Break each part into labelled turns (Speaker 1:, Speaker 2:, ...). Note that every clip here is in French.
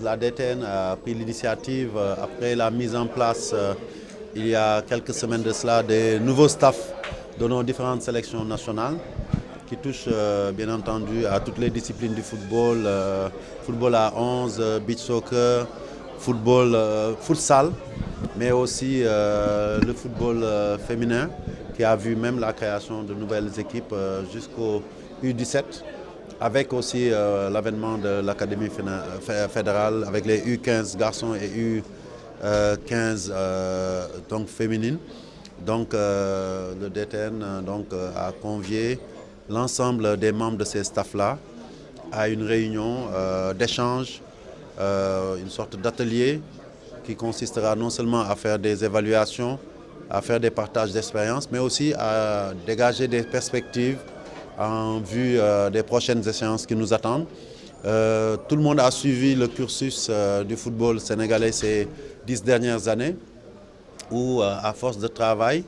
Speaker 1: la DTN a pris l'initiative, après la mise en place, il y a quelques semaines de cela, des nouveaux staffs de nos différentes sélections nationales qui touchent bien entendu à toutes les disciplines du football, football à 11, beach soccer, football, futsal, mais aussi le football féminin qui a vu même la création de nouvelles équipes jusqu'au U17, avec aussi l'avènement de l'Académie fédérale avec les U15 garçons et U15 donc féminines. Donc le DTN a convié l'ensemble des membres de ces staffs-là à une réunion d'échange, une sorte d'atelier qui consistera non seulement à faire des évaluations, à faire des partages d'expériences, mais aussi à dégager des perspectives en vue des prochaines échéances qui nous attendent. Tout le monde a suivi le cursus du football sénégalais ces 10 dernières années, où à force de travail,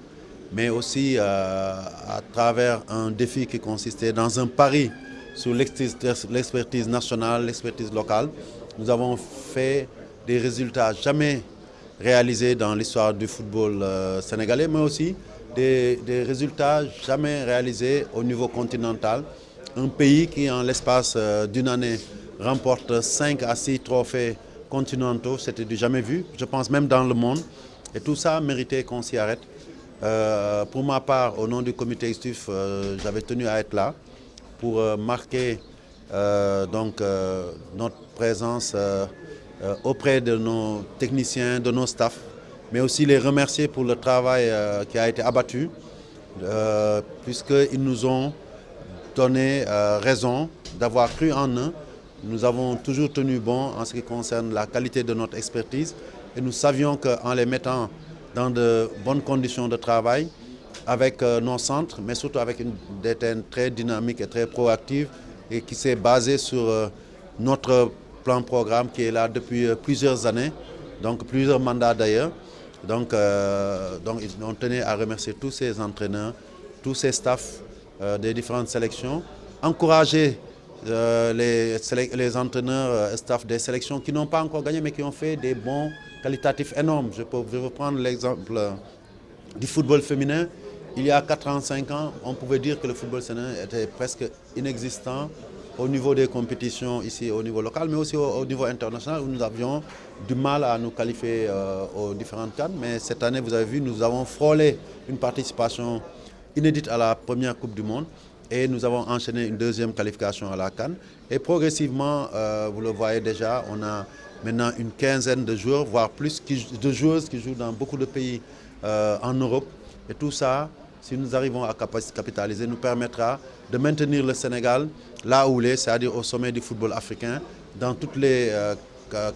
Speaker 1: mais aussi à travers un défi qui consistait dans un pari sur l'expertise nationale, l'expertise locale, nous avons fait des résultats jamais réalisés dans l'histoire du football sénégalais, mais aussi des résultats jamais réalisés au niveau continental. Un pays qui, en l'espace d'une année, remporte 5 à 6 trophées continentaux, c'était du jamais vu, je pense même dans le monde. Et tout ça méritait qu'on s'y arrête. Pour ma part, au nom du comité exécutif, j'avais tenu à être là pour marquer notre présence auprès de nos techniciens, de nos staffs, mais aussi les remercier pour le travail qui a été abattu, puisqu'ils nous ont donné raison d'avoir cru en eux. Nous avons toujours tenu bon en ce qui concerne la qualité de notre expertise et nous savions qu'en les mettant dans de bonnes conditions de travail, avec nos centres, mais surtout avec une DTN très dynamique et très proactive et qui s'est basée sur notre plan-programme qui est là depuis plusieurs années, donc plusieurs mandats d'ailleurs. Donc on tenait à remercier tous ces entraîneurs, tous ces staffs des différentes sélections, encourager les entraîneurs, staff des sélections qui n'ont pas encore gagné mais qui ont fait des bons qualitatifs énormes. Je vais prendre l'exemple du football féminin. Il y a 4 ans, 5 ans, on pouvait dire que le football sénégalais était presque inexistant au niveau des compétitions ici au niveau local, mais aussi au niveau international où nous avions du mal à nous qualifier aux différentes CAN. Mais cette année, vous avez vu, nous avons frôlé une participation inédite à la première Coupe du Monde et nous avons enchaîné une deuxième qualification à la CAN. Et progressivement, vous le voyez déjà, on a maintenant une quinzaine de joueurs, voire plus de joueuses qui jouent dans beaucoup de pays en Europe. Et tout ça, si nous arrivons à capitaliser, nous permettra de maintenir le Sénégal là où il est, c'est-à-dire au sommet du football africain, dans toutes les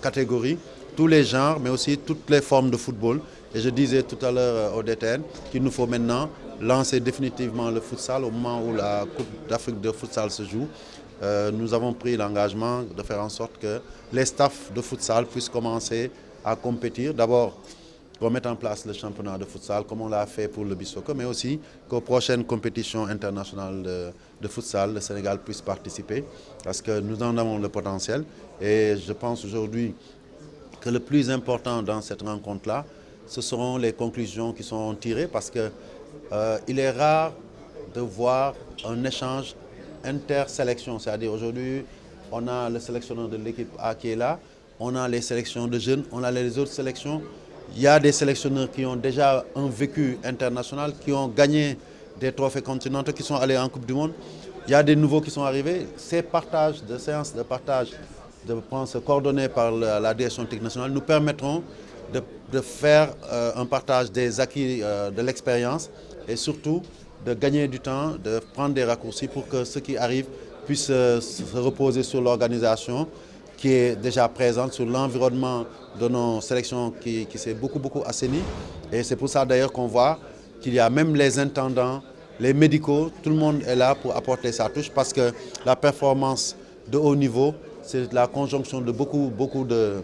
Speaker 1: catégories, tous les genres, mais aussi toutes les formes de football. Et je disais tout à l'heure au DTN qu'il nous faut maintenant lancer définitivement le futsal au moment où la Coupe d'Afrique de futsal se joue. Nous avons pris l'engagement de faire en sorte que les staffs de futsal puissent commencer à compétir. D'abord, qu'on mette en place le championnat de futsal comme on l'a fait pour le beach soccer, mais aussi qu'aux prochaines compétitions internationales de futsal, le Sénégal puisse participer parce que nous en avons le potentiel. Et je pense aujourd'hui que le plus important dans cette rencontre-là, ce seront les conclusions qui seront tirées parce qu'il est rare de voir un échange intersélection. C'est-à-dire aujourd'hui, on a le sélectionneur de l'équipe A qui est là, on a les sélections de jeunes, on a les autres sélections. Il y a des sélectionneurs qui ont déjà un vécu international, qui ont gagné des trophées continentaux, qui sont allés en Coupe du Monde. Il y a des nouveaux qui sont arrivés. Ces partages de séances de partage, coordonnés par la direction technique nationale, nous permettront de faire un partage des acquis de l'expérience et surtout de gagner du temps, de prendre des raccourcis pour que ceux qui arrivent puissent se reposer sur l'organisation qui est déjà présente, sur l'environnement de nos sélections qui s'est beaucoup assaini. Et c'est pour ça d'ailleurs qu'on voit qu'il y a même les intendants, les médicaux, tout le monde est là pour apporter sa touche parce que la performance de haut niveau, c'est la conjonction de beaucoup de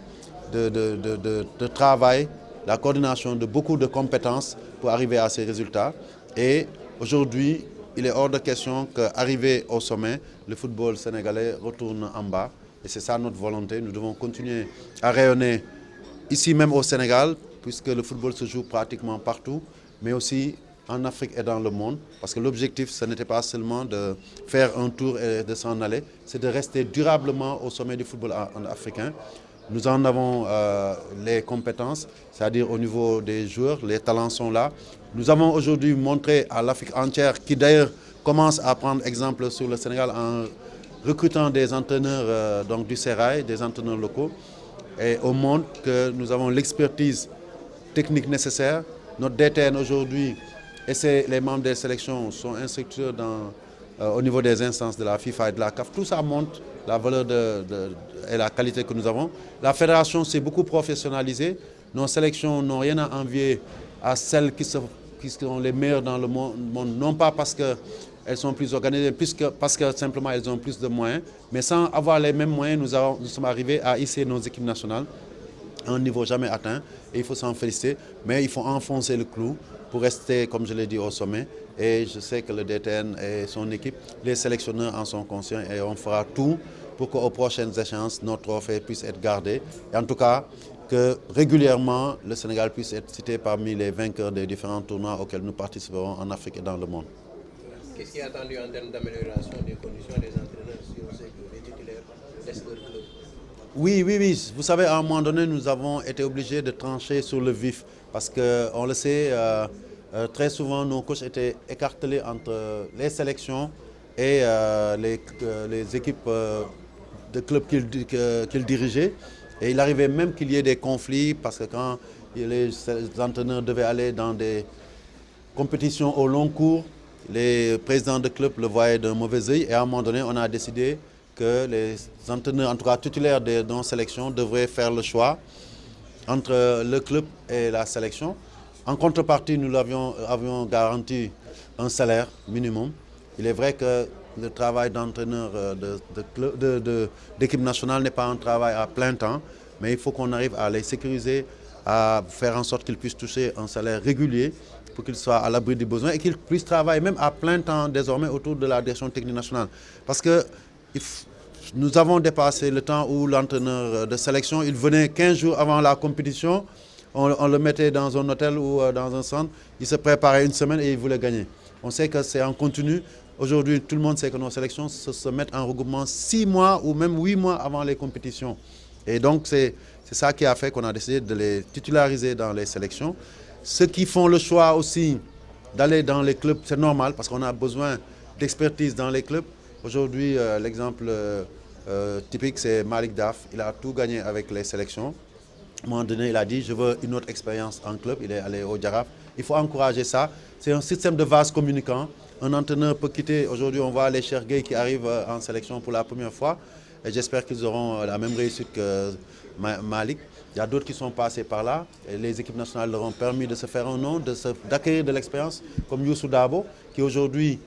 Speaker 1: travail, la coordination de beaucoup de compétences pour arriver à ces résultats. Et aujourd'hui, il est hors de question qu'arrivé au sommet, le football sénégalais retourne en bas. Et c'est ça notre volonté. Nous devons continuer à rayonner ici même au Sénégal, puisque le football se joue pratiquement partout, mais aussi en Afrique et dans le monde. Parce que l'objectif, ce n'était pas seulement de faire un tour et de s'en aller, c'est de rester durablement au sommet du football africain. Nous en avons les compétences, c'est-à-dire au niveau des joueurs, les talents sont là. Nous avons aujourd'hui montré à l'Afrique entière, qui d'ailleurs commence à prendre exemple sur le Sénégal en recrutant des entraîneurs donc du Serail, des entraîneurs locaux, et au monde que nous avons l'expertise technique nécessaire. Notre DTN aujourd'hui et les membres des sélections sont instructeurs au niveau des instances de la FIFA et de la CAF. Tout ça montre la valeur et la qualité que nous avons. La fédération s'est beaucoup professionnalisée. Nos sélections n'ont rien à envier à celles qui sont les meilleures dans le monde, non pas parce qu'elles sont plus organisées, parce que simplement elles ont plus de moyens, mais sans avoir les mêmes moyens, nous sommes arrivés à hisser nos équipes nationales à un niveau jamais atteint, et il faut s'en féliciter, mais il faut enfoncer le clou pour rester, comme je l'ai dit, au sommet. Et je sais que le DTN et son équipe, les sélectionneurs en sont conscients, et on fera tout pour qu'aux prochaines échéances, notre trophée puisse être gardé. Et en tout cas, que régulièrement, le Sénégal puisse être cité parmi les vainqueurs des différents tournois auxquels nous participerons en Afrique et dans le monde.
Speaker 2: Qu'est-ce qui est attendu en termes d'amélioration des conditions des entraîneurs, si on sait que les titulaires restent leur club?
Speaker 1: Oui. Vous savez, à un moment donné, nous avons été obligés de trancher sur le vif. Parce qu'on le sait, très souvent, nos coachs étaient écartelés entre les sélections et les équipes de clubs qu'ils dirigeaient. Et il arrivait même qu'il y ait des conflits, parce que quand les entraîneurs devaient aller dans des compétitions au long cours, les présidents de clubs le voyaient d'un mauvais œil. Et à un moment donné, on a décidé que les entraîneurs, en tout cas titulaires de nos sélections, devraient faire le choix entre le club et la sélection. En contrepartie, nous avions garanti un salaire minimum. Il est vrai que le travail d'entraîneur d'équipe nationale n'est pas un travail à plein temps, mais il faut qu'on arrive à les sécuriser, à faire en sorte qu'ils puissent toucher un salaire régulier pour qu'ils soient à l'abri du besoin et qu'ils puissent travailler même à plein temps désormais autour de la direction technique nationale. Parce que nous avons dépassé le temps où l'entraîneur de sélection, il venait 15 jours avant la compétition, on le mettait dans un hôtel ou dans un centre, il se préparait une semaine et il voulait gagner. On sait que c'est en continu. Aujourd'hui, tout le monde sait que nos sélections se mettent en regroupement 6 mois ou même 8 mois avant les compétitions. Et donc, c'est ça qui a fait qu'on a décidé de les titulariser dans les sélections. Ceux qui font le choix aussi d'aller dans les clubs, c'est normal parce qu'on a besoin d'expertise dans les clubs. Aujourd'hui, l'exemple typique, c'est Malik Daf. Il a tout gagné avec les sélections. À un moment donné, il a dit, je veux une autre expérience en club. Il est allé au Djaraf. Il faut encourager ça. C'est un système de vase communicant. Un entraîneur peut quitter. Aujourd'hui, on voit les Chergueï qui arrivent en sélection pour la première fois. Et j'espère qu'ils auront la même réussite que Malik. Il y a d'autres qui sont passés par là. Et les équipes nationales leur ont permis de se faire un nom, d'acquérir de l'expérience, comme Youssou Dabo, qui aujourd'hui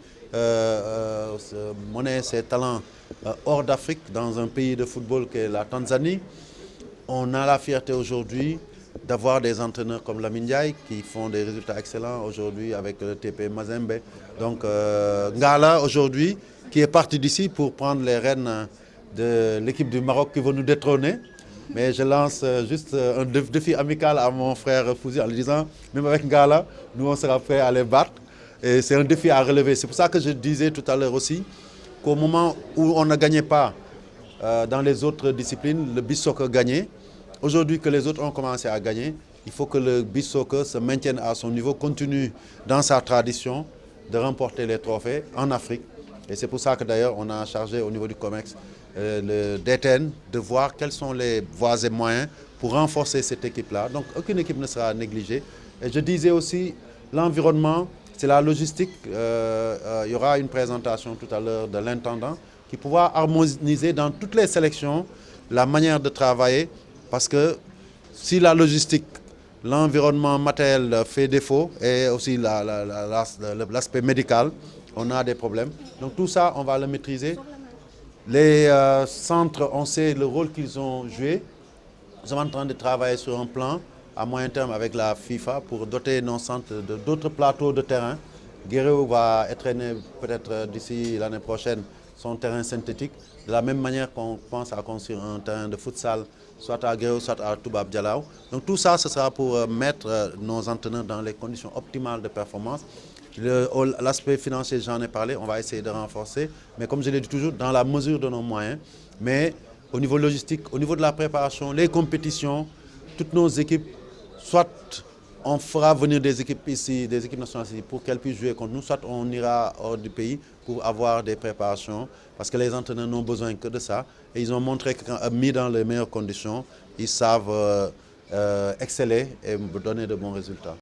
Speaker 1: monnaie ses talents hors d'Afrique, dans un pays de football qui est la Tanzanie. On a la fierté aujourd'hui d'avoir des entraîneurs comme Lamine Ndiaye qui font des résultats excellents aujourd'hui avec le TP Mazembe. Donc Ngala aujourd'hui qui est parti d'ici pour prendre les rênes de l'équipe du Maroc qui veut nous détrôner. Mais je lance juste un défi amical à mon frère Fouzi en lui disant, même avec Ngala, nous on sera prêts à les battre. Et c'est un défi à relever. C'est pour ça que je disais tout à l'heure aussi qu'au moment où on ne gagnait pas dans les autres disciplines, le beach soccer gagnait. Aujourd'hui que les autres ont commencé à gagner, il faut que le beach soccer se maintienne à son niveau, continue dans sa tradition de remporter les trophées en Afrique. Et c'est pour ça que d'ailleurs on a chargé au niveau du COMEX le DTN de voir quelles sont les voies et moyens pour renforcer cette équipe-là. Donc aucune équipe ne sera négligée. Et je disais aussi l'environnement, c'est la logistique. Il y aura une présentation tout à l'heure de l'intendant qui pourra harmoniser dans toutes les sélections la manière de travailler. Parce que si la logistique, l'environnement matériel fait défaut et aussi l'aspect médical, on a des problèmes. Donc tout ça, on va le maîtriser. Les centres, on sait le rôle qu'ils ont joué. Nous sommes en train de travailler sur un plan à moyen terme avec la FIFA pour doter nos centres d'autres plateaux de terrain. Guéréo va être né peut-être d'ici l'année prochaine son terrain synthétique. De la même manière qu'on pense à construire un terrain de futsal, soit à Guéo, soit à Toubab Dialaw. Donc tout ça, ce sera pour mettre nos entraîneurs dans les conditions optimales de performance. L'aspect financier, j'en ai parlé, on va essayer de renforcer, mais comme je l'ai dit toujours, dans la mesure de nos moyens. Mais au niveau logistique, au niveau de la préparation, les compétitions, toutes nos équipes, soit on fera venir des équipes ici, des équipes nationales ici pour qu'elles puissent jouer contre nous, soit on ira hors du pays pour avoir des préparations, parce que les entraîneurs n'ont besoin que de ça. Et ils ont montré que quand mis dans les meilleures conditions, ils savent exceller et donner de bons résultats.